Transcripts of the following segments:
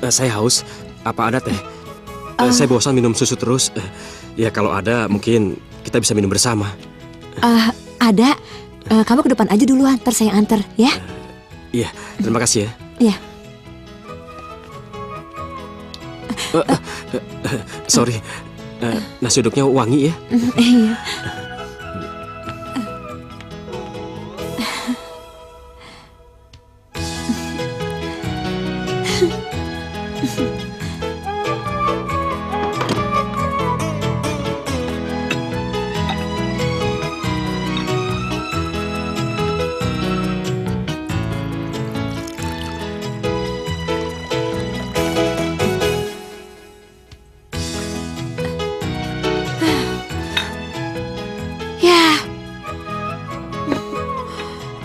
Saya haus. Apa ada teh? Saya bosan minum susu terus. Ya kalau ada mungkin kita bisa minum bersama. Ada. Kamu ke depan aja duluan, ntar saya anter, ya? Iya, terima kasih ya. Iya. Sorry, nasi uduknya wangi ya. Iya.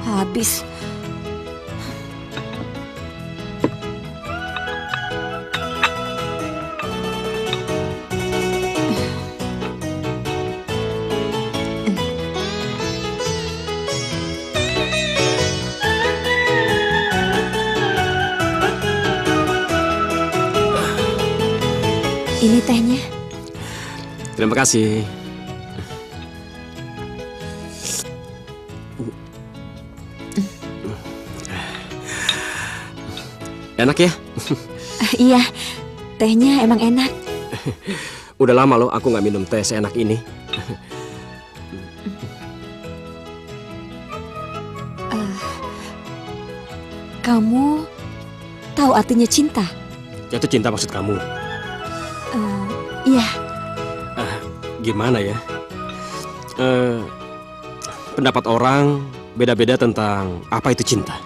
Habis. Ini tehnya. Terima kasih. Enak ya? Iya, tehnya emang enak. Udah lama loh aku nggak minum teh seenak ini. Kamu tahu artinya cinta? Jatuh cinta maksud kamu? Iya. Gimana ya? Pendapat orang beda-beda tentang apa itu cinta.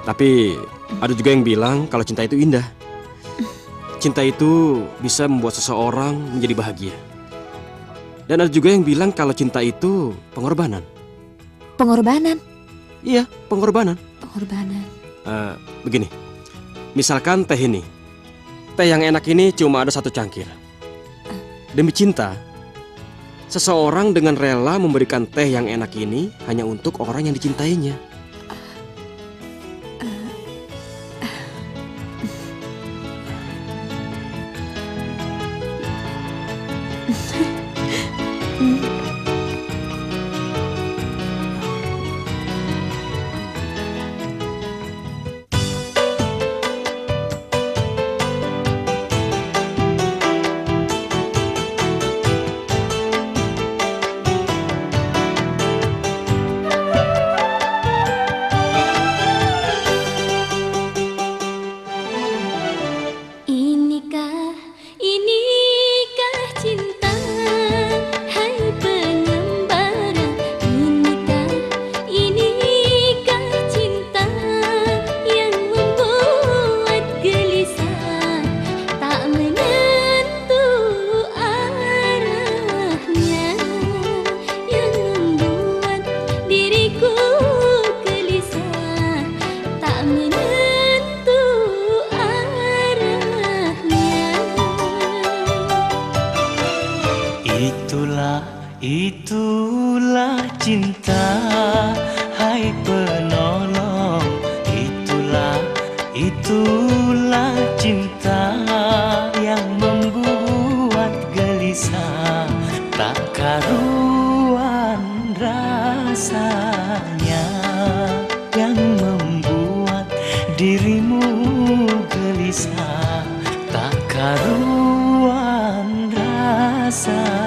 Tapi ada juga yang bilang kalau cinta itu indah. Cinta itu bisa membuat seseorang menjadi bahagia. Dan ada juga yang bilang kalau cinta itu pengorbanan. Pengorbanan? Iya, pengorbanan. Pengorbanan. Begini, misalkan teh ini. Teh yang enak ini cuma ada 1 cangkir. Demi cinta, seseorang dengan rela memberikan teh yang enak ini hanya untuk orang yang dicintainya. Itulah cinta, hai penolong. Itulah cinta yang membuat gelisah, tak karuan rasanya, yang membuat dirimu gelisah, tak karuan rasanya.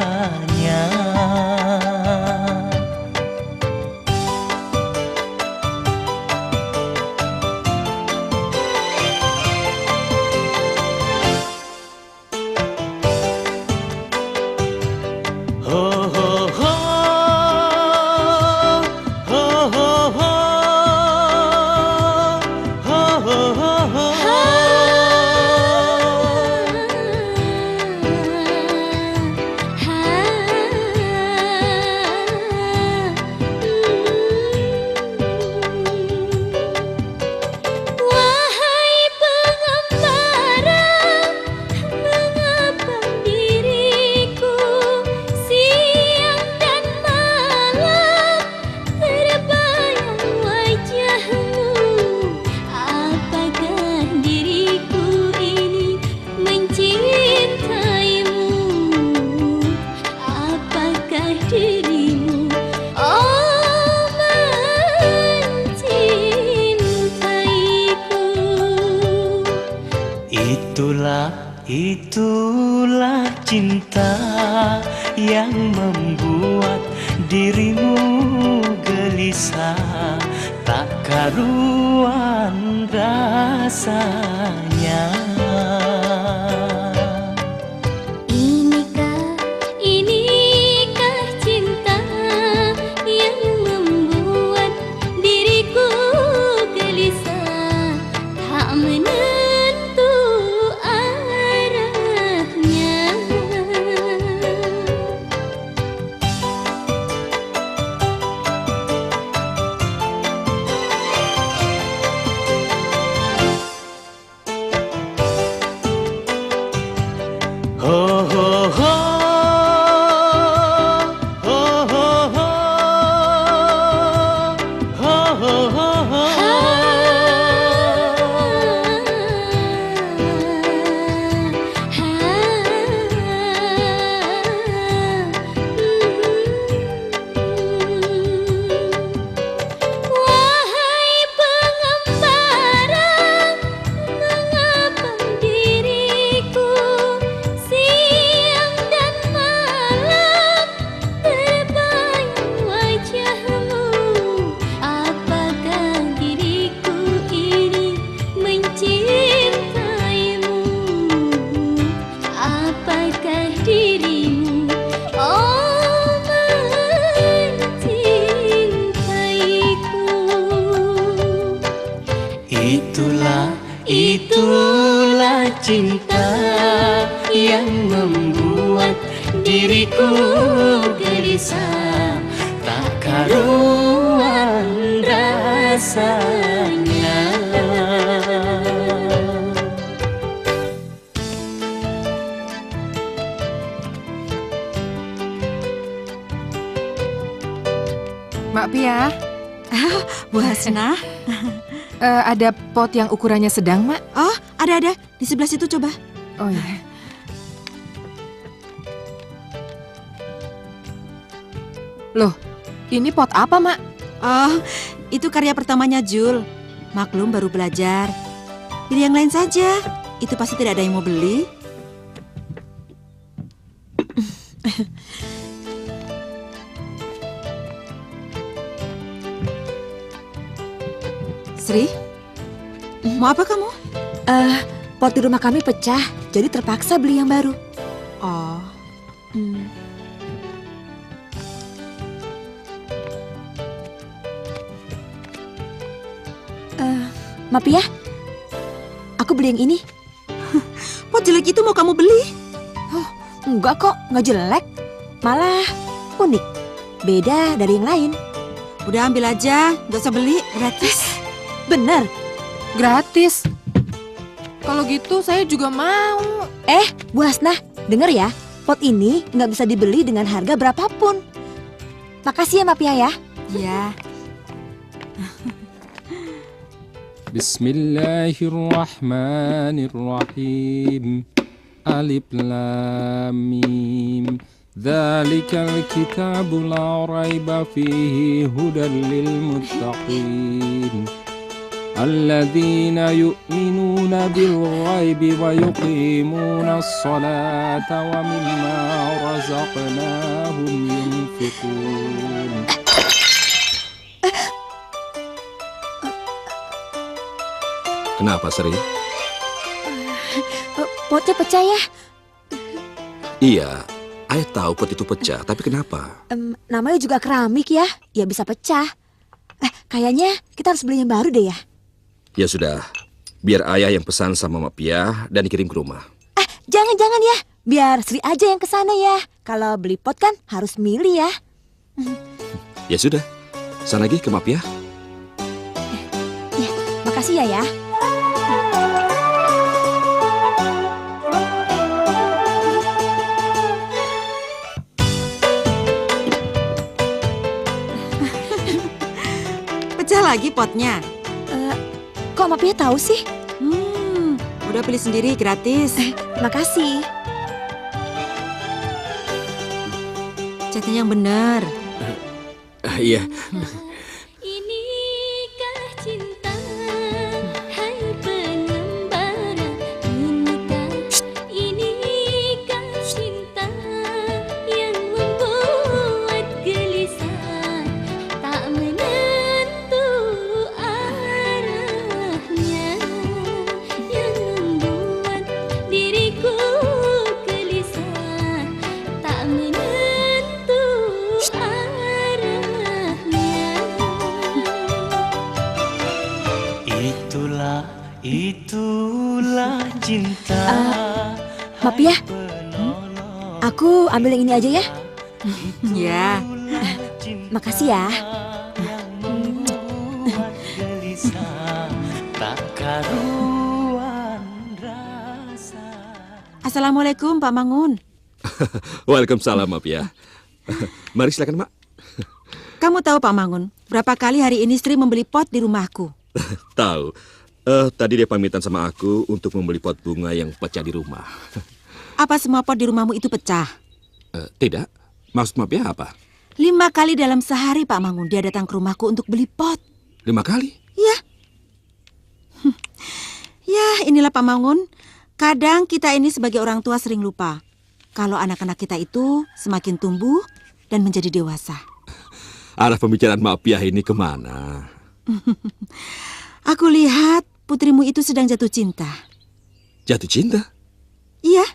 Hai Itulah cinta yang membuat dirimu gelisah, tak karuan rasanya. Inikah cinta yang membuat diriku gelisah, tak menentu arahnya. Ho ho ho, ho ho ho, ho ho ho ho. Wahai pengembara, mengapa diriku siang dan malam terbayang wajahmu? Apakah diriku ini mencintaimu? Apakah dirimu mencintaiku? Itulah cinta yang membuat diriku gelisah, tak karuan rasanya. Mak Pia, Bu Hasna. ada pot yang ukurannya sedang, Mak? Oh, ada. Di sebelah situ coba. Oh ya. Loh, ini pot apa, Mak? Oh, itu karya pertamanya Jul. Maklum baru belajar. Pilih yang lain saja. Itu pasti tidak ada yang mau beli. Sri, mau apa kamu? Pot di rumah kami pecah, jadi terpaksa beli yang baru. Oh. Maaf ya, aku beli yang ini. Pot jelek itu mau kamu beli? Oh, enggak kok, nggak jelek. Malah unik, beda dari yang lain. Udah ambil aja, nggak usah beli, gratis. Bener. Gratis. Kalau gitu saya juga mau. Bu Hasnah, denger ya, pot ini nggak bisa dibeli dengan harga berapapun. Makasih ya, Mapia ya. Iya. Bismillahirrahmanirrahim. Alif Lam Mim. Dzalikal kitabu la raiba fihi hudan lil muttaqin. Alladzina yu'minuna bil ghaibi wa yuqimuna as-salata wa mimma razaqnahum yunfiqun. Kenapa, Sri? Potnya pecah ya? Iya, ayah tahu pot itu pecah, tapi kenapa? Namanya juga keramik ya, ya bisa pecah. Kayaknya kita harus beli yang baru deh ya. Ya sudah, biar ayah yang pesan sama Mapia dan dikirim ke rumah. Jangan ya, biar Sri aja yang kesana ya. Kalau beli pot kan harus milih ya. Ya sudah, sana lagi ke Mapia. Ya, makasih ya. Pecah lagi potnya. Kok Mapia tahu sih? Udah pilih sendiri gratis. Makasih. Catnya yang benar. Iya. Inikah cinta, hai pengembara. Inikah Maaf ya. Aku ambil yang ini aja ya. Ya. Makasih ya. Tak karuan rasa. Assalamualaikum Pak Mangun. Waalaikumsalam, maaf ya. Mari silakan, Mak. Kamu tahu Pak Mangun, berapa kali hari ini Sri membeli pot di rumahku? Tahu. Tadi dia pamitan sama aku untuk membeli pot bunga yang pecah di rumah. Apa semua pot di rumahmu itu pecah? Tidak. Maksud maaf ya apa? 5 kali dalam sehari Pak Mangun dia datang ke rumahku untuk beli pot. 5 kali? Ya. Ya, inilah Pak Mangun. Kadang kita ini sebagai orang tua sering lupa kalau anak-anak kita itu semakin tumbuh dan menjadi dewasa. Arah pembicaraan Mapiah ini kemana? Aku lihat putrimu itu sedang jatuh cinta. Jatuh cinta? Iya.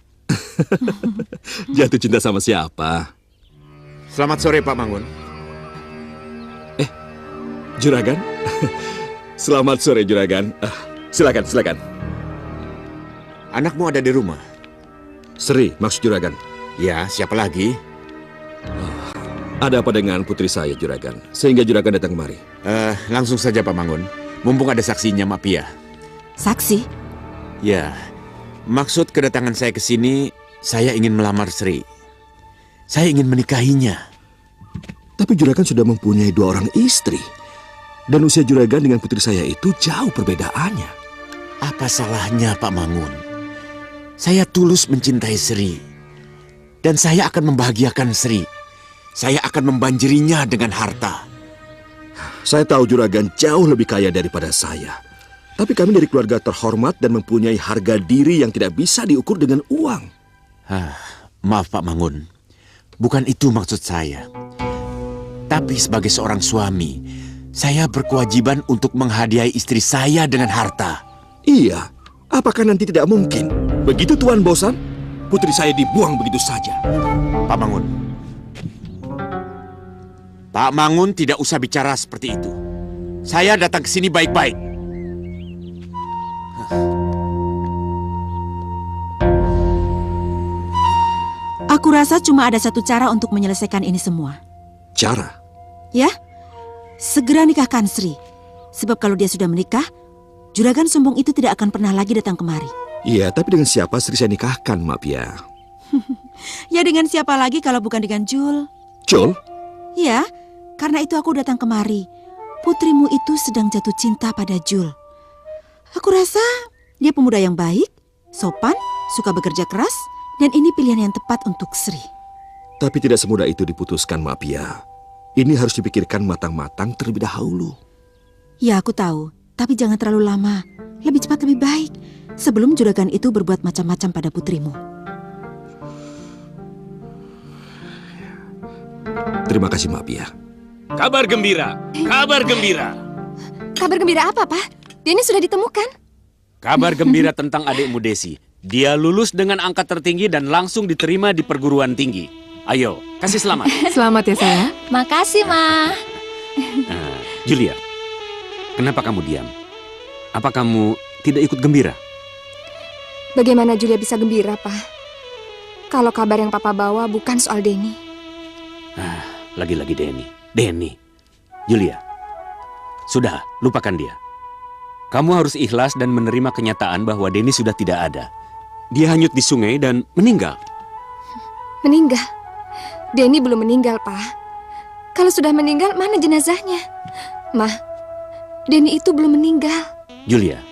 Jatuh cinta sama siapa? Selamat sore Pak Mangun. Juragan? Selamat sore, Juragan. Silakan. Anakmu ada di rumah? Sri, maksud Juragan. Ya, siapa lagi? Ada apa dengan putri saya, Juragan? Sehingga Juragan datang kemari. Langsung saja Pak Mangun. Mumpung ada saksinya Mapiah. Saksi? Ya, maksud kedatangan saya ke sini, saya ingin melamar Sri. Saya ingin menikahinya. Tapi Juragan sudah mempunyai 2 orang istri. Dan usia Juragan dengan putri saya itu jauh perbedaannya. Apa salahnya Pak Mangun? Saya tulus mencintai Sri. Dan saya akan membahagiakan Sri. Saya akan membanjirinya dengan harta. Saya tahu Juragan jauh lebih kaya daripada saya. Tapi kami dari keluarga terhormat dan mempunyai harga diri yang tidak bisa diukur dengan uang. Maaf Pak Mangun. Bukan itu maksud saya. Tapi sebagai seorang suami, saya berkewajiban untuk menghadiahi istri saya dengan harta. Iya, apakah nanti tidak mungkin? Begitu Tuan bosan, putri saya dibuang begitu saja. Pak Mangun. Pak Mangun tidak usah bicara seperti itu. Saya datang ke sini baik-baik. Aku rasa cuma ada satu cara untuk menyelesaikan ini semua. Cara? Ya, segera nikahkan Sri. Sebab kalau dia sudah menikah, juragan sombong itu tidak akan pernah lagi datang kemari. Iya, tapi dengan siapa Sri saya nikahkan, maaf ya? Ya dengan siapa lagi kalau bukan dengan Jul? Jul? Ya, karena itu aku datang kemari. Putrimu itu sedang jatuh cinta pada Jul. Aku rasa dia pemuda yang baik, sopan, suka bekerja keras, dan ini pilihan yang tepat untuk Sri. Tapi tidak semudah itu diputuskan, maaf ya. Ini harus dipikirkan matang-matang terlebih dahulu. Ya, aku tahu. Tapi jangan terlalu lama. Lebih cepat lebih baik. Sebelum juragan itu berbuat macam-macam pada putrimu. Terima kasih, maaf ya. Kabar gembira, kabar gembira. Kabar gembira apa, Pak? Denny sudah ditemukan. Kabar gembira tentang adikmu Desi. Dia lulus dengan angka tertinggi dan langsung diterima di perguruan tinggi. Ayo, kasih selamat. Selamat ya, saya. Makasih, Ma. Julia, kenapa kamu diam? Apa kamu tidak ikut gembira? Bagaimana Julia bisa gembira, Pak? Kalau kabar yang Papa bawa bukan soal Denny. Lagi-lagi Denny. Julia, sudah, lupakan dia. Kamu harus ikhlas dan menerima kenyataan bahwa Denny sudah tidak ada. Dia hanyut di sungai dan meninggal. Meninggal? Denny belum meninggal, Pak. Kalau sudah meninggal, mana jenazahnya? Ma, Denny itu belum meninggal. Julia,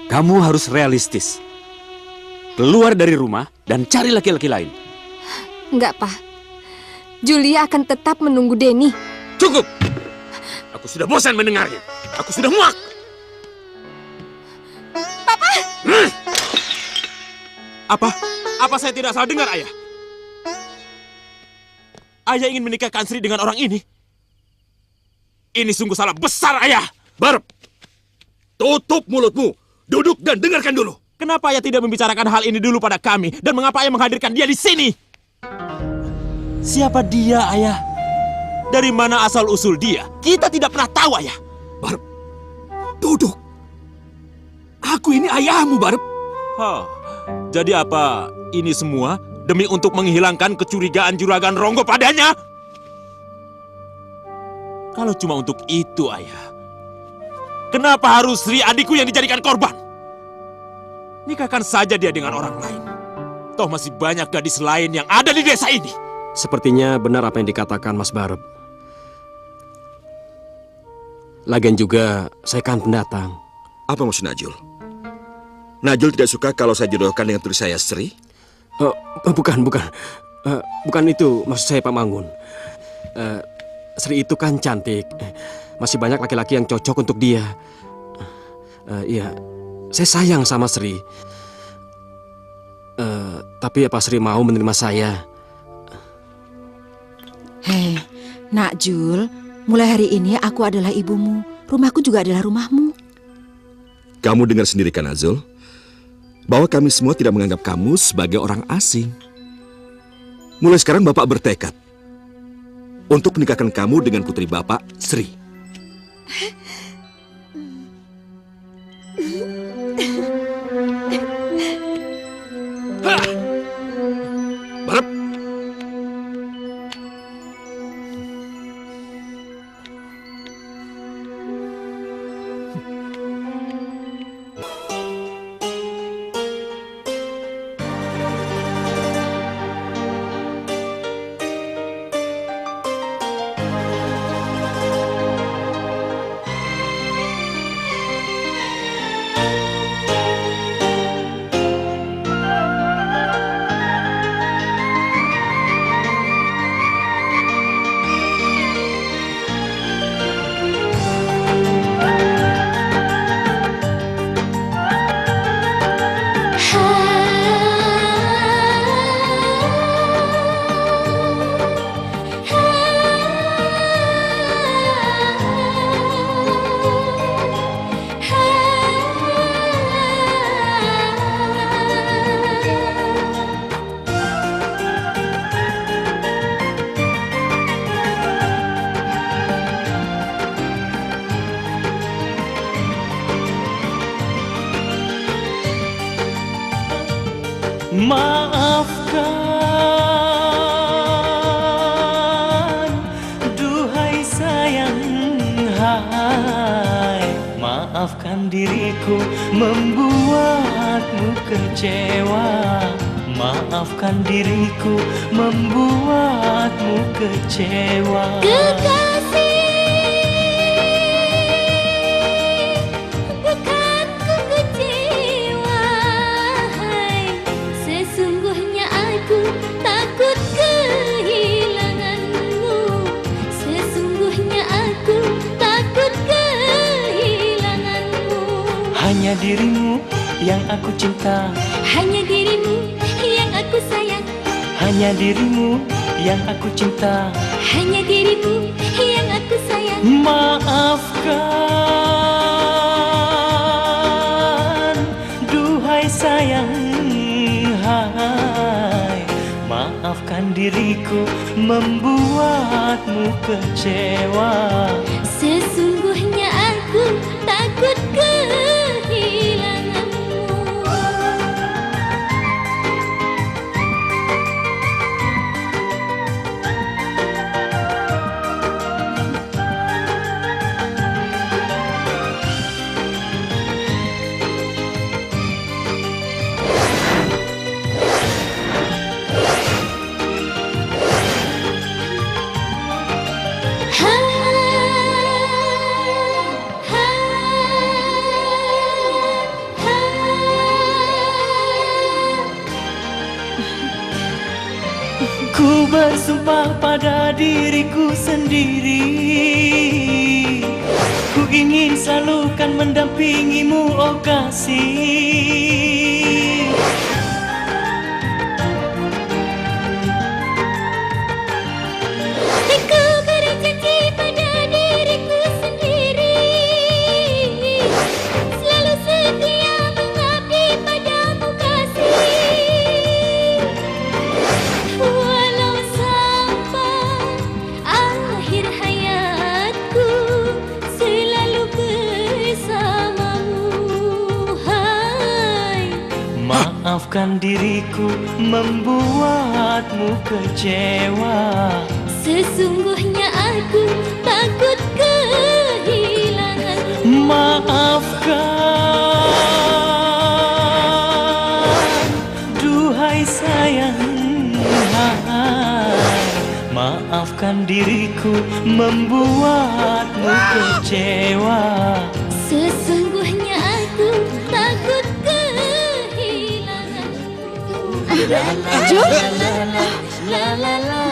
kamu harus realistis. Keluar dari rumah dan cari laki-laki lain. Enggak, Pak. Julia akan tetap menunggu Denny. Cukup! Aku sudah bosan mendengarnya. Aku sudah muak. Papa! Apa saya tidak salah dengar, Ayah? Ayah ingin menikahkan Sri dengan orang ini? Ini sungguh salah besar, Ayah. Barb, tutup mulutmu. Duduk dan dengarkan dulu. Kenapa Ayah tidak membicarakan hal ini dulu pada kami? Dan mengapa Ayah menghadirkan dia di sini? Siapa dia, Ayah? Dari mana asal-usul dia? Kita tidak pernah tahu, Ayah. Barb, duduk. Aku ini ayahmu, Barb. Jadi apa ini semua demi untuk menghilangkan kecurigaan Juragan Ronggo padanya? Kalau cuma untuk itu, Ayah, kenapa harus Sri adikku yang dijadikan korban? Nikahkan saja dia dengan orang lain. Toh masih banyak gadis lain yang ada di desa ini. Sepertinya benar apa yang dikatakan Mas Barep. Lagian juga saya kan pendatang. Apa maksud Najul? Najul tidak suka kalau saya jodohkan dengan tulis saya Sri? Bukan. Bukan itu maksud saya, Pak Mangun. Sri itu kan cantik. Masih banyak laki-laki yang cocok untuk dia. Iya, saya sayang sama Sri. Tapi apa Sri mau menerima saya? Hei, Nak Jul, mulai hari ini aku adalah ibumu. Rumahku juga adalah rumahmu. Kamu dengar sendiri kan, Azul? Bahwa kami semua tidak menganggap kamu sebagai orang asing. Mulai sekarang Bapak bertekad untuk menikahkan kamu dengan putri Bapak, Sri. Barep. Maafkan, duhai sayang, hai. Maafkan diriku membuatmu kecewa. Maafkan diriku membuatmu kecewa. Kekasih, bukan ku kecewa. Sesungguhnya aku takut kehilanganmu. Sesungguhnya aku takut kehilanganmu. Hanya dirimu yang aku cinta. Hanya dirimu yang aku sayang. Hanya dirimu yang aku cinta. Hanya dirimu yang aku sayang. Maafkan, duhai sayang, hai. Maafkan diriku membuatmu kecewa. Sesungguhnya aku takut kehilanganmu. Ku bersumpah pada diriku sendiri, ku ingin selalu kan mendampingimu, oh kasih. Ku berjanji pada diriku sendiri, selalu setia mengabdi padamu kasih. Walau sampai akhir hayatku selalu bersamamu, hai. Maafkan diriku membuatmu kecewa. Sesungguhnya aku takut kehilangan. Maafkan, duhai sayang. Maafkan diriku membuatmu kecewa. Sesungguhnya aku takut kehilangan. Jul? La la la.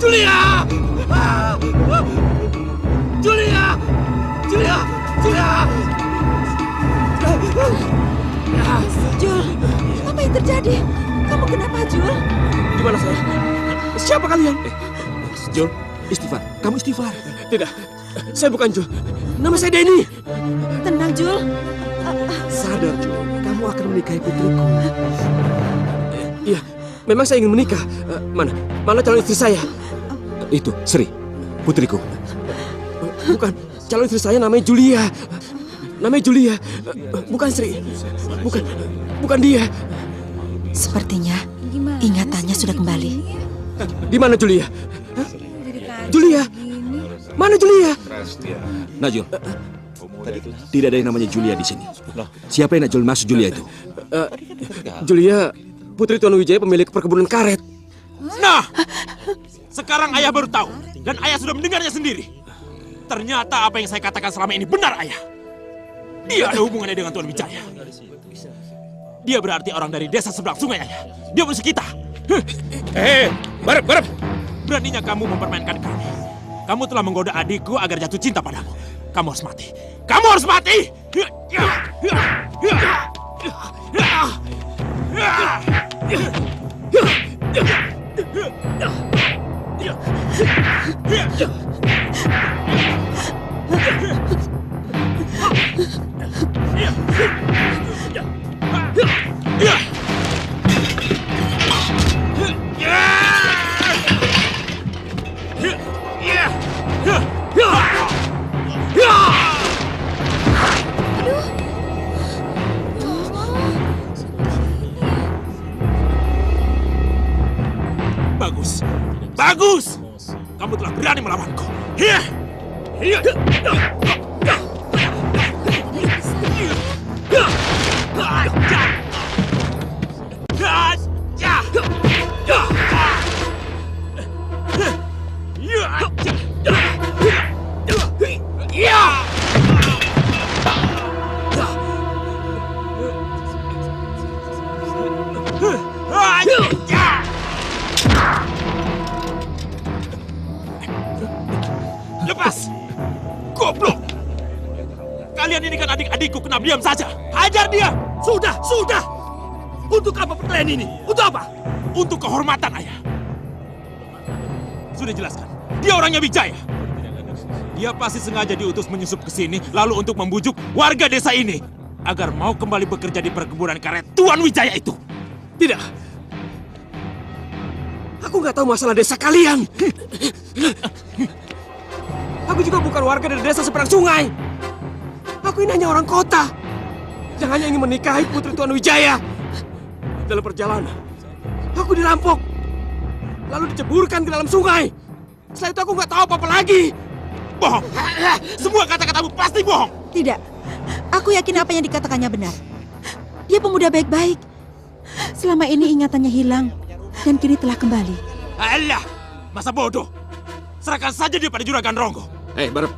Julia! Julia! Julia! Julia! Jul, apa yang terjadi? Kamu kenapa, Jul? Di mana saya? Siapa kalian? Jul, istighfar. Kamu istighfar. Tidak, saya bukan Jul. Nama saya Denny. Tenang, Jul. Sadar, Jul. Kamu akan menikahi putriku. Iya, memang saya ingin menikah. Mana calon istri saya? Itu, Sri. Putriku. Bukan, calon istri saya namanya Julia. Namanya Julia. Bukan Sri. Bukan dia. Sepertinya ingatannya sudah kembali. Di mana Julia? Julia? Mana Julia? Najul. Tidak ada yang namanya Julia di sini. Siapa yang Najul maksud Julia itu? Julia, putri Tuan Wijaya pemilik perkebunan karet. Nah, sekarang ayah baru tahu dan ayah sudah mendengarnya sendiri. Ternyata apa yang saya katakan selama ini benar, ayah. Dia ada hubungannya dengan Tuan Wijaya. Dia berarti orang dari desa seberang sungai, ayah. Dia musuh kita. Barep. Beraninya kamu mempermainkan kami. Kamu telah menggoda adikku agar jatuh cinta padamu. Kamu harus mati. Kamu harus mati! Bagus! Kamu telah berani melawanku. Lepas! Goblok! Kalian ini kan adik-adikku, kenapa diam saja? Hajar dia! Sudah! Untuk apa perkelahian ini? Untuk apa? Untuk kehormatan, ayah. Sudah jelaskan, dia orangnya Wijaya. Dia pasti sengaja diutus menyusup ke sini, lalu untuk membujuk warga desa ini agar mau kembali bekerja di perkebunan karet Tuan Wijaya itu. Tidak. Aku nggak tahu masalah desa kalian. Aku juga bukan warga dari desa seberang sungai. Aku ini hanya orang kota yang hanya ingin menikahi putri Tuan Wijaya. Dalam perjalanan, aku dirampok, lalu diceburkan ke dalam sungai. Setelah itu aku nggak tahu apa-apa lagi. Bohong! Semua kata-katamu pasti bohong! Tidak. Aku yakin apa yang dikatakannya benar. Dia pemuda baik-baik. Selama ini ingatannya hilang dan kini telah kembali. Alah, masa bodoh. Serahkan saja dia pada Juragan Ronggo. Barep.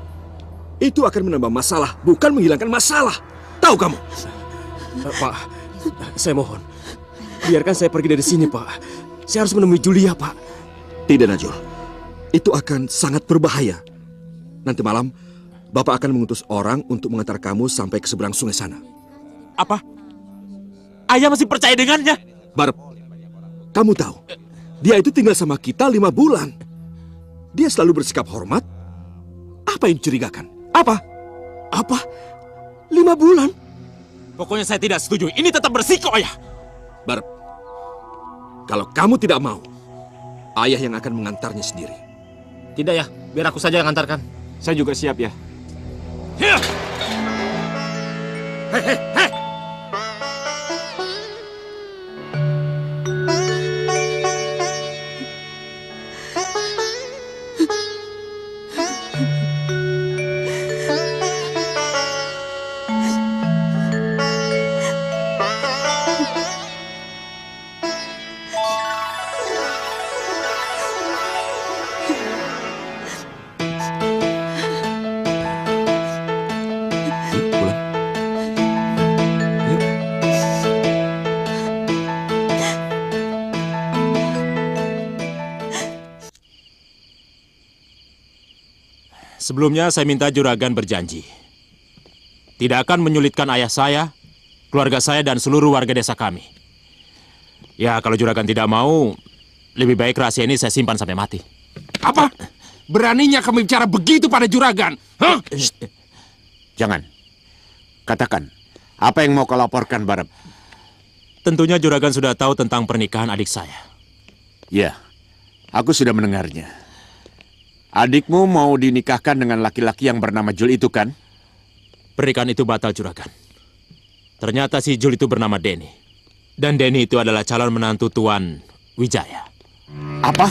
Itu akan menambah masalah, bukan menghilangkan masalah. Tahu kamu? Pak, saya mohon. Biarkan saya pergi dari sini, Pak. Saya harus menemui Julia, Pak. Tidak, Najul. Itu akan sangat berbahaya. Nanti malam, Bapak akan mengutus orang untuk mengantar kamu sampai ke seberang sungai sana. Apa? Ayah masih percaya dengannya? Barep, kamu tahu, Dia itu tinggal sama kita 5 bulan. Dia selalu bersikap hormat. Apa yang dicurigakan? Apa? 5 bulan? Pokoknya saya tidak setuju. Ini tetap bersiko, Ayah. Barep, kalau kamu tidak mau, ayah yang akan mengantarnya sendiri. Tidak ya, biar aku saja yang antarkan. Saya juga siap ya. Hei! Sebelumnya saya minta juragan berjanji tidak akan menyulitkan ayah saya, keluarga saya, dan seluruh warga desa kami. Ya, kalau juragan tidak mau, lebih baik rahasia ini saya simpan sampai mati. Apa? Beraninya kamu bicara begitu pada juragan? Hah? Jangan. Katakan, apa yang mau kau laporkan, Barep? Tentunya juragan sudah tahu tentang pernikahan adik saya. Ya, aku sudah mendengarnya. Adikmu mau dinikahkan dengan laki-laki yang bernama Jul itu, kan? Pernikahan itu batal, juragan. Ternyata si Jul itu bernama Denny. Dan Denny itu adalah calon menantu Tuan Wijaya. Apa?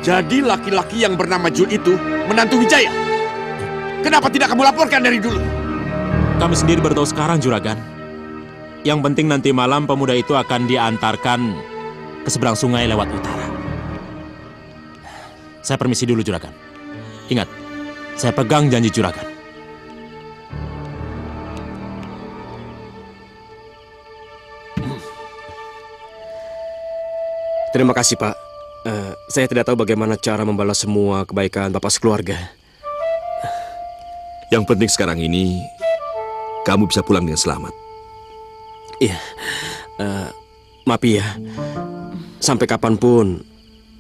Jadi laki-laki yang bernama Jul itu menantu Wijaya? Kenapa tidak kamu laporkan dari dulu? Kami sendiri baru tahu sekarang, juragan. Yang penting nanti malam pemuda itu akan diantarkan ke seberang sungai lewat utara. Saya permisi dulu, juragan. Ingat, saya pegang janji juragan. Terima kasih, Pak. Saya tidak tahu bagaimana cara membalas semua kebaikan Bapak sekeluarga. Yang penting sekarang ini, kamu bisa pulang dengan selamat. Iya, Mapia. Sampai kapanpun,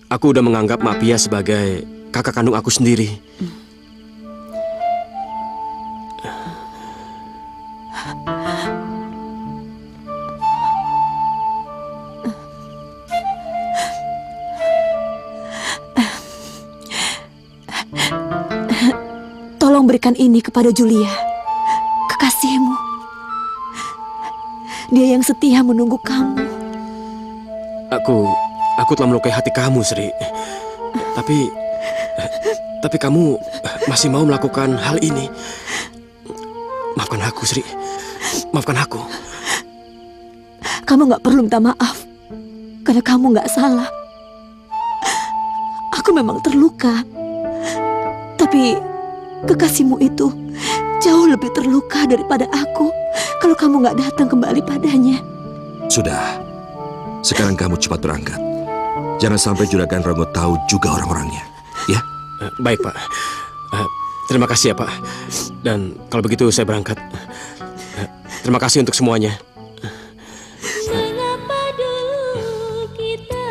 aku udah menganggap Mapia sebagai kakak kandung aku sendiri. Tolong berikan ini kepada Julia, kekasihmu. Dia yang setia menunggu kamu. Aku telah melukai hati kamu, Sri. Tapi kamu masih mau melakukan hal ini. Maafkan aku, Sri. Maafkan aku. Kamu gak perlu minta maaf, karena kamu gak salah. Aku memang terluka. Tapi kekasihmu itu jauh lebih terluka daripada aku kalau kamu gak datang kembali padanya. Sudah, sekarang kamu cepat berangkat. Jangan sampai juragan Ronggo tahu juga orang-orangnya, ya? Baik, Pak. Terima kasih ya, Pak. Dan kalau begitu saya berangkat. Terima kasih untuk semuanya. Mengapa dulu kita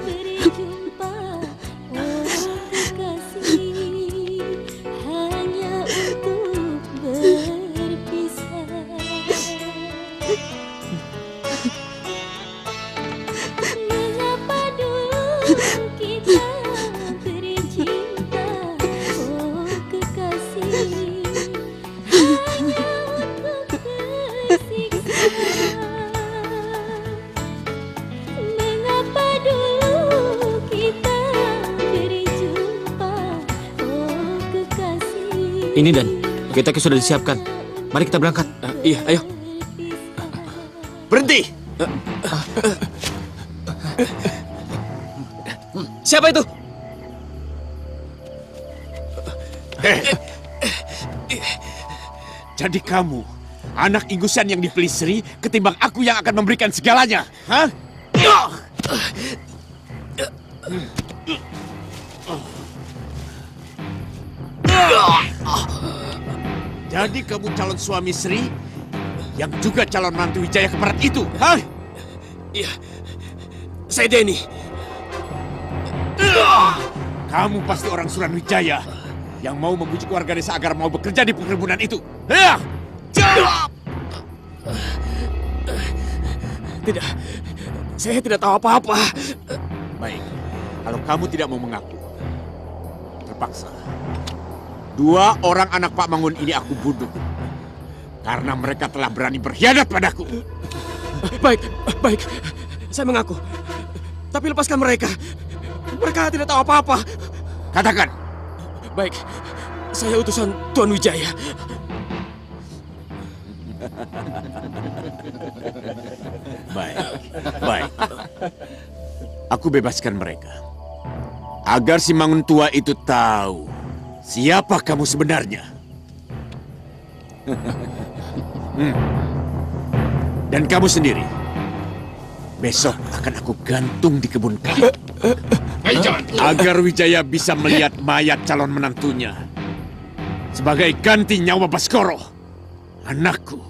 berjumpa, oh kekasih, hanya untuk berpisah. Mengapa dulu kita bercinta, oh kekasih, hanya untuk tersiksa. Mengapa dulu kita berjumpa, oh kekasih. Ini dan kita sudah disiapkan. Mari kita berangkat. Iya, ayo. Berhenti! Siapa itu? Jadi kamu, anak ingusan yang dipilih Sri, ketimbang aku yang akan memberikan segalanya, hah? Jadi kamu calon suami Sri, yang juga calon mantu Wijaya Keparat itu, hah? Iya. Saya Denny. Kamu pasti orang Suranwijaya yang mau membujuk warga desa agar mau bekerja di perkebunan itu. Ya! Jawab! Tidak, saya tidak tahu apa-apa. Baik, kalau kamu tidak mau mengaku, terpaksa. 2 orang anak Pak Mangun ini aku bunuh. Karena mereka telah berani berkhianat padaku. Baik, baik. Saya mengaku. Tapi lepaskan mereka. Mereka tidak tahu apa-apa. Katakan. Baik, saya utusan Tuan Wijaya. Baik, baik. Aku bebaskan mereka. Agar si Mangun tua itu tahu siapa kamu sebenarnya. Dan kamu sendiri, besok akan aku gantung di kebun karet. Agar Wijaya bisa melihat mayat calon menantunya sebagai ganti nyawa Baskoro, anakku.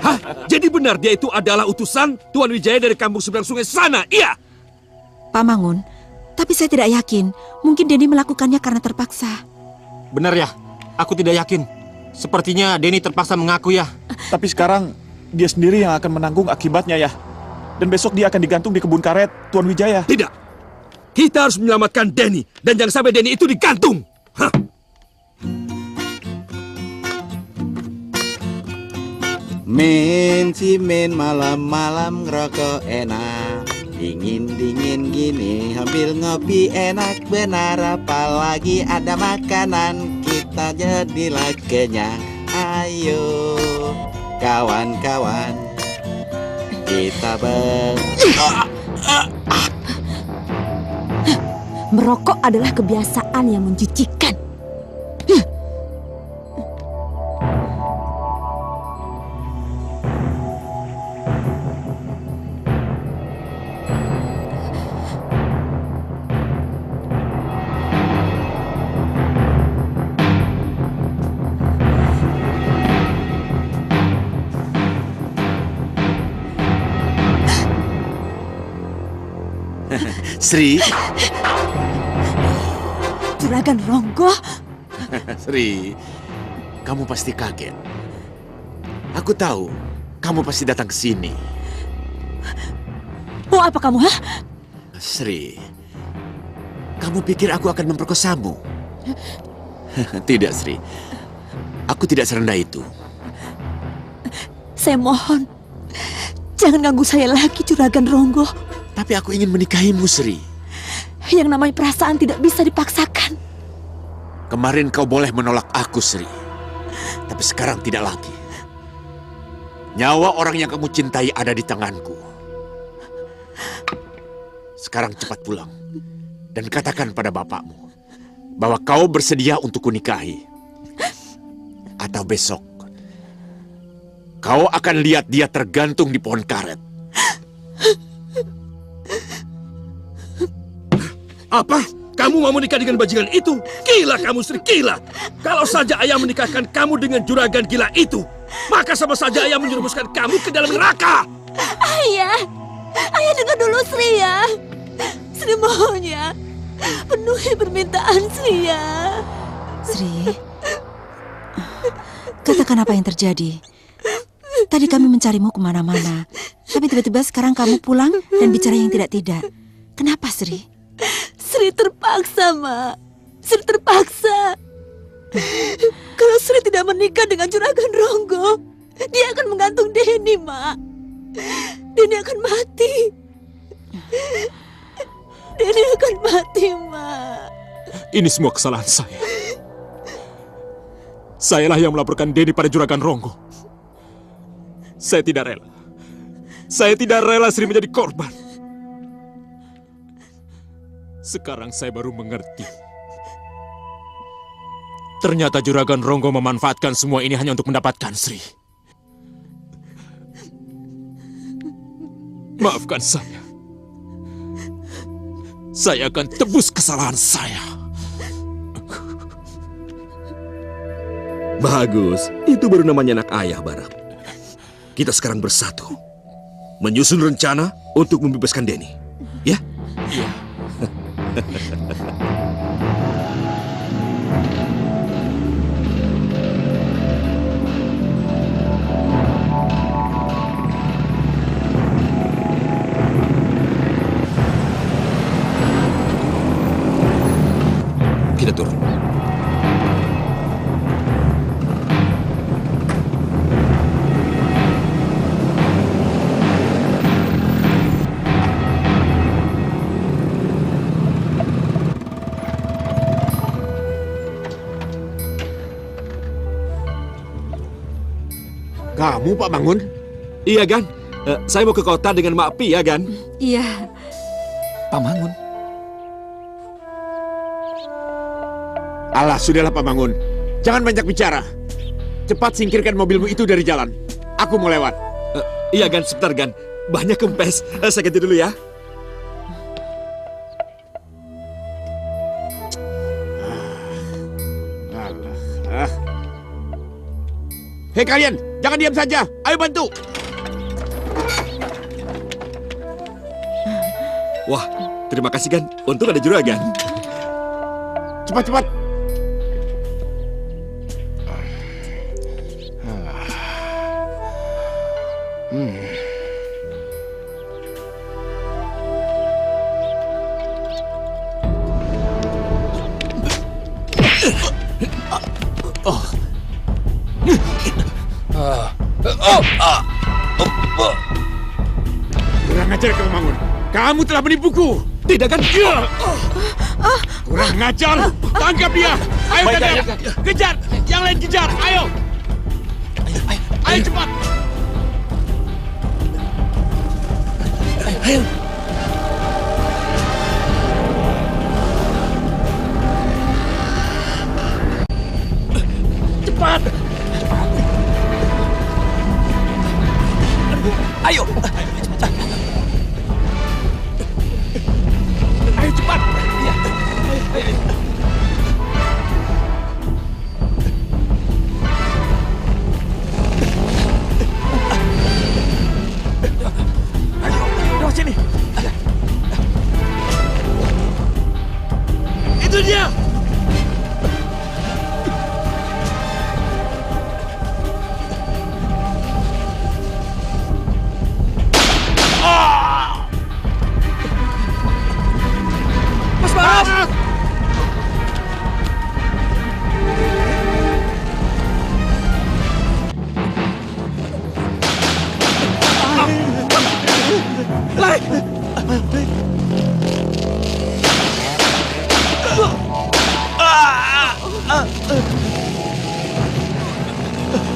Hah? Jadi benar dia itu adalah utusan Tuan Wijaya dari kampung seberang sungai sana, iya? Pak Mangun, tapi saya tidak yakin. Mungkin Denny melakukannya karena terpaksa. Benar ya, aku tidak yakin. Sepertinya Denny terpaksa mengaku ya. Tapi sekarang dia sendiri yang akan menanggung akibatnya ya. Dan besok dia akan digantung di kebun karet Tuan Wijaya. Tidak. Kita harus menyelamatkan Denny. Dan jangan sampai Denny itu digantung. Hah? Min si Min malam-malam ngerokok enak, dingin-dingin gini sambil ngopi enak benar, apalagi ada makanan kita jadilah kenyang. Ayo kawan-kawan kita Merokok adalah kebiasaan yang menjijikan. Sri. Juragan Ronggo. Sri, kamu pasti kaget. Aku tahu kamu pasti datang ke sini. Mau apa kamu, ha? Sri, kamu pikir aku akan memperkosamu? Tidak, Sri. Aku tidak serendah itu. Saya mohon, jangan ganggu saya lagi, Juragan Ronggo. Tapi aku ingin menikahimu, Sri. Yang namanya perasaan tidak bisa dipaksakan. Kemarin kau boleh menolak aku, Sri. Tapi sekarang tidak lagi. Nyawa orang yang kamu cintai ada di tanganku. Sekarang cepat pulang. Dan katakan pada bapakmu bahwa kau bersedia untuk kunikahi. Atau besok kau akan lihat dia tergantung di pohon karet. Apa? Kamu mau menikah dengan bajingan itu? Gila kamu, Sri, gila. Kalau saja ayah menikahkan kamu dengan juragan gila itu, maka sama saja ayah menjerumuskan kamu ke dalam neraka. Ayah, ayah dengar dulu Sri ya. Sri mohon ya, penuhi permintaan Sri ya. Sri, katakan apa yang terjadi. Tadi kami mencarimu kemana-mana, tapi tiba-tiba sekarang kamu pulang dan bicara yang tidak-tidak. Kenapa, Sri? Sri terpaksa, Ma. Sri terpaksa. Kalau Sri tidak menikah dengan Juragan Ronggo, dia akan menggantung Denny, Ma. Denny akan mati. Denny akan mati, Ma. Ini semua kesalahan saya. Sayalah yang melaporkan Denny pada Juragan Ronggo. Saya tidak rela. Saya tidak rela Sri menjadi korban. Sekarang saya baru mengerti. Ternyata Juragan Ronggo memanfaatkan semua ini hanya untuk mendapatkan Sri. Maafkan saya. Saya akan tebus kesalahan saya. Bagus, itu baru namanya anak ayah, Barak. Kita sekarang bersatu, menyusun rencana untuk membebaskan Denny. Ya? Iya. Kita turun. Kamu, Pak Mangun? Iya, Gan. Saya mau ke kota dengan Mak Pi, ya, Gan? Iya. Pak Mangun. Alah, sudahlah Pak Mangun. Jangan banyak bicara. Cepat singkirkan mobilmu itu dari jalan. Aku mau lewat. Iya, Gan. Sebentar, Gan. Banyak kempes. Saya ganti dulu ya. Hei kalian, jangan diam saja. Ayo bantu. Wah, terima kasih, Gan. Untung ada juragan. Cepat-cepat. Kurang ajar kamu, Mangun. Kamu telah menipuku. Tidak, kan? Kurang ngajar. Tangkap dia. Ayo kalian. Kejar. Yang lain kejar. Ayo. Ayo cepat. Ayo. Cepat. Ayo. Ayo cepat. Ya. Ayo, lewat sini. Itu dia. Mas Baras!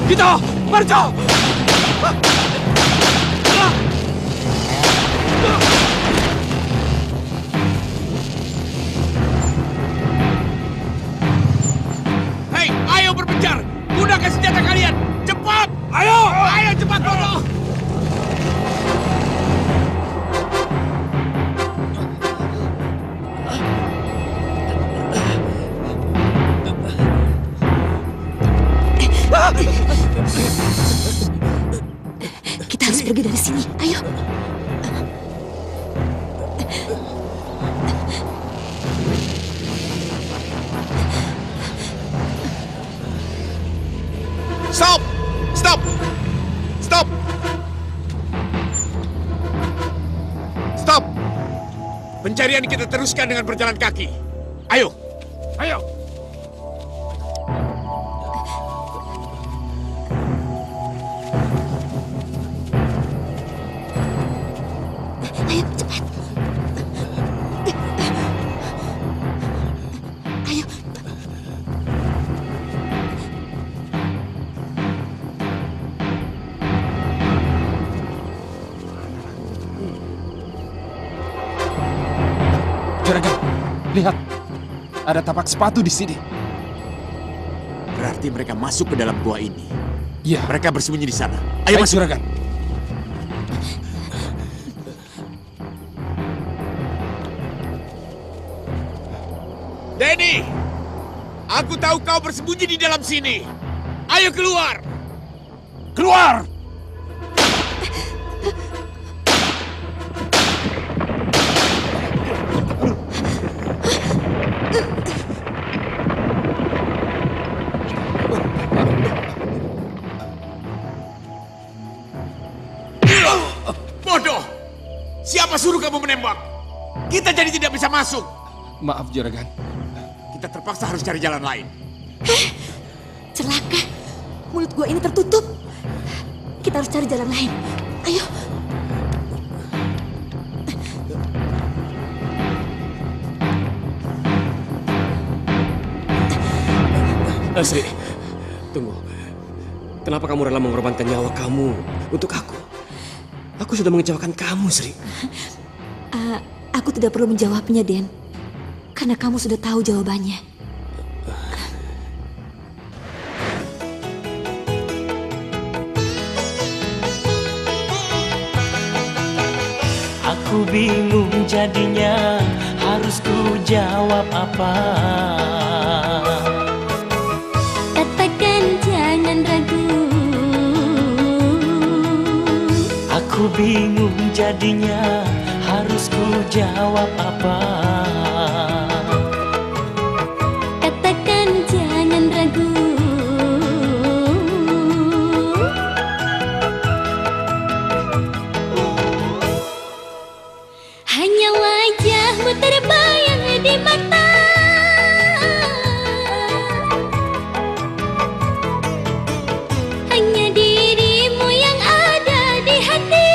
Kita marcha. Hei, ayo berpencar. Gunakan senjata kalian. Cepat. Ayo, ayo cepat bodoh. Kita harus pergi dari sini. Ayo. Stop! Stop! Stop! Stop! Pencarian kita teruskan dengan berjalan kaki. Ayo! Ayo! Ayo, cepat. Ayo. Juragan, lihat. Ada tapak sepatu di sini. Berarti mereka masuk ke dalam gua ini. Iya. Mereka bersembunyi di sana. Ayo masuk, Juragan. Denny! Aku tahu kau bersembunyi di dalam sini. Ayo keluar! Keluar! Bodoh! Siapa suruh kamu menembak? Kita jadi tidak bisa masuk. Maaf, Juragan. Kita terpaksa harus cari jalan lain. Celaka. Mulut gua ini tertutup. Kita harus cari jalan lain. Ayo. Sri, tunggu. Kenapa kamu rela mengorbankan nyawa kamu untuk aku? Aku sudah mengecewakan kamu, Sri. Aku tidak perlu menjawabnya, Den. Karena kamu sudah tahu jawabannya. Aku bingung jadinya, harus ku jawab apa? Katakan jangan ragu. Aku bingung jadinya, harus ku jawab apa? Katakan jangan ragu. Hanya wajahmu terbayang di mata. Hanya dirimu yang ada di hati.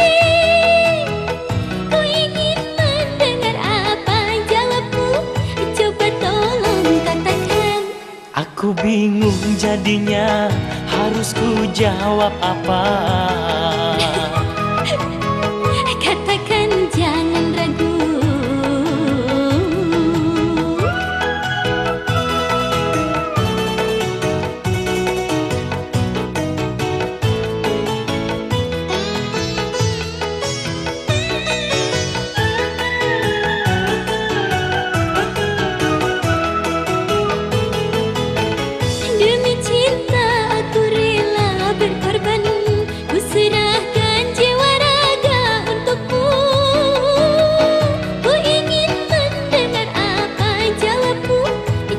Ku ingin mendengar apa jawabmu. Coba tolong katakan. Aku bingung jadinya, harus ku jawab apa? Katakan jangan ragu. Demi cinta aku rela berkorban. Ku serahkan jiwa raga untukmu. Ku ingin mendengar apa jawabmu.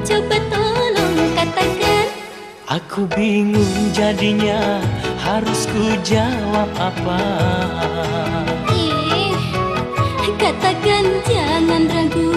Coba tolong katakan. Aku bingung jadinya, harus ku jawab apa? Katakan jangan ragu.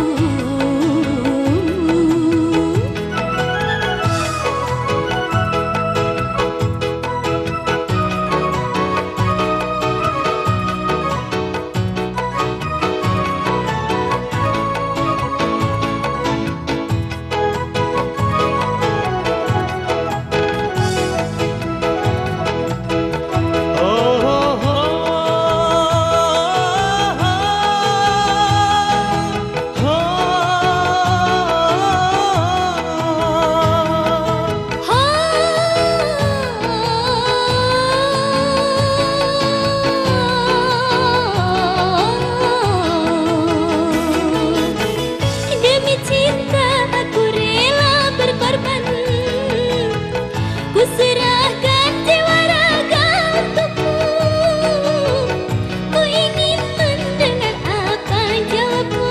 Demi cinta aku rela berkorban. Ku serahkan jiwa raga untukmu. Ku ingin mendengar apa jawabmu.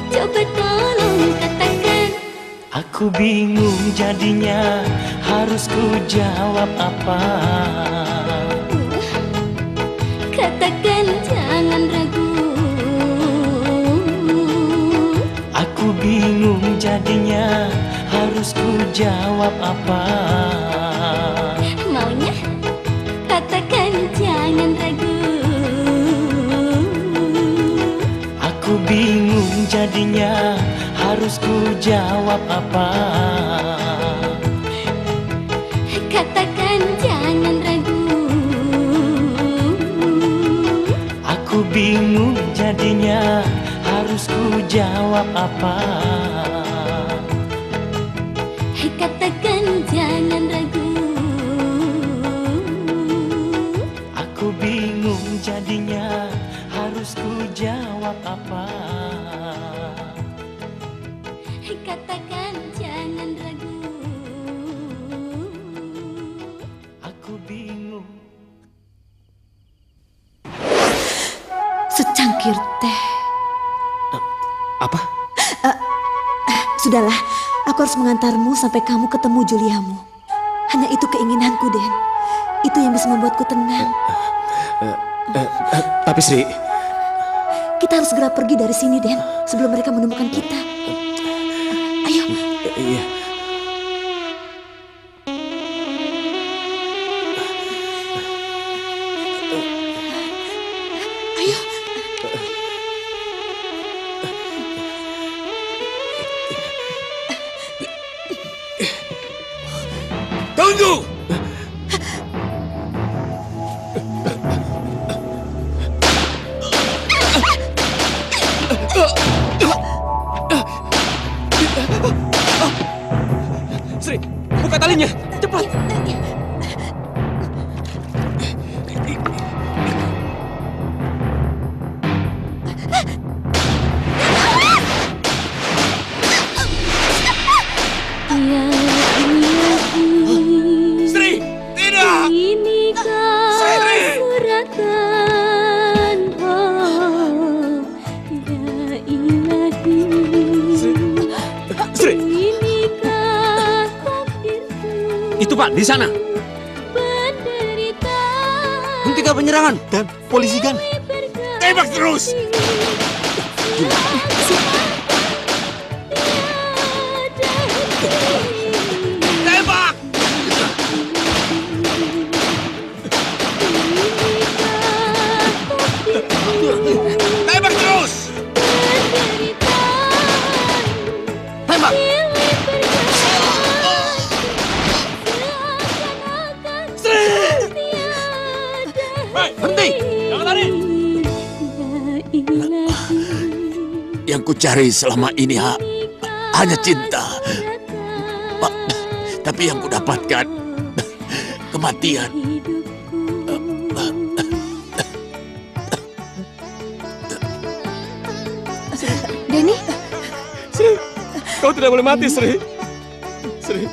Coba tolong katakan. Aku bingung jadinya, harus ku jawab apa? Katakan jangan ragu. Aku bingung jadinya, harus ku jawab apa? Maunya katakan jangan ragu. Aku bingung jadinya, harus ku jawab apa? Katakan jangan ragu. Aku bingung jadinya, harus ku jawab apa? Katakan jangan ragu. Aku bingung jadinya, harus ku jawab apa? Katakan jangan ragu. secangkir teh. Apa? Sudahlah, aku harus mengantarmu sampai kamu ketemu Juliamu. Hanya itu keinginanku, Den. Itu yang bisa membuatku tenang. Tapi Sri, kita harus segera pergi dari sini, Den, sebelum mereka menemukan kita. Ayo. Iya. Ayo. Tunggu! Sri, buka talinya, cepat. Sri, tidak! Inikah Sri! suratan, oh ya ilahi. Sri, Inikah takdirku Itu Pak, di sana. penderitaan. Hentikan penyerangan dan polisikan. Tembak terus! Tembak! Tembak terus! Tembak! Henti! Jangan lari! Yang kucari selama ini hanya cinta. Tapi yang kudapatkan kematian. Denny, Sri, kau tidak boleh mati, Sri. Sri.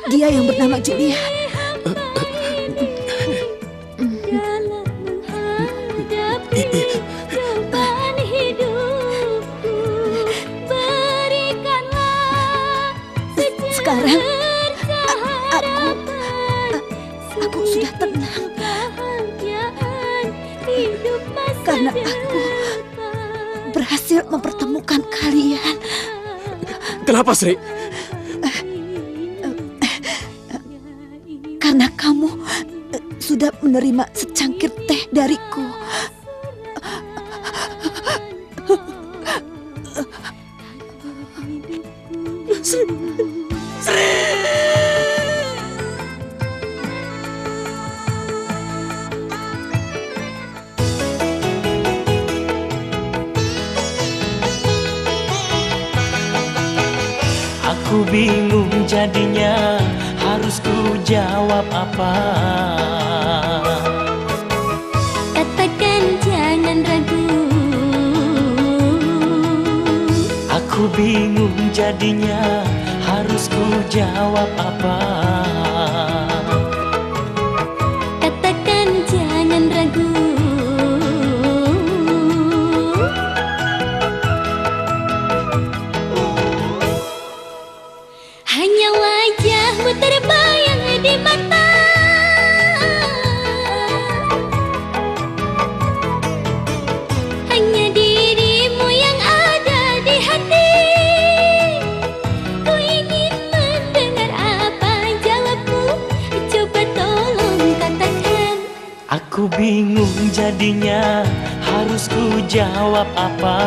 Dia yang bernama Julia. Cobaan hidupku, berikanlah Sekarang aku sudah tenang karena aku berhasil mempertemukan kalian. Kenapa, Sri? Karena kamu sudah menerima secangkir teh dariku. Sri. Sri. Aku bingung jadinya, harus ku jawab apa? Katakan jangan ragu. Aku bingung jadinya, harus ku jawab apa? Katakan jangan ragu. Hanya wajahmu terbayang di mata, hanya dirimu yang ada di hati. Ku ingin mendengar apa jawabmu, coba tolong katakan. Aku bingung jadinya, harus ku jawab apa?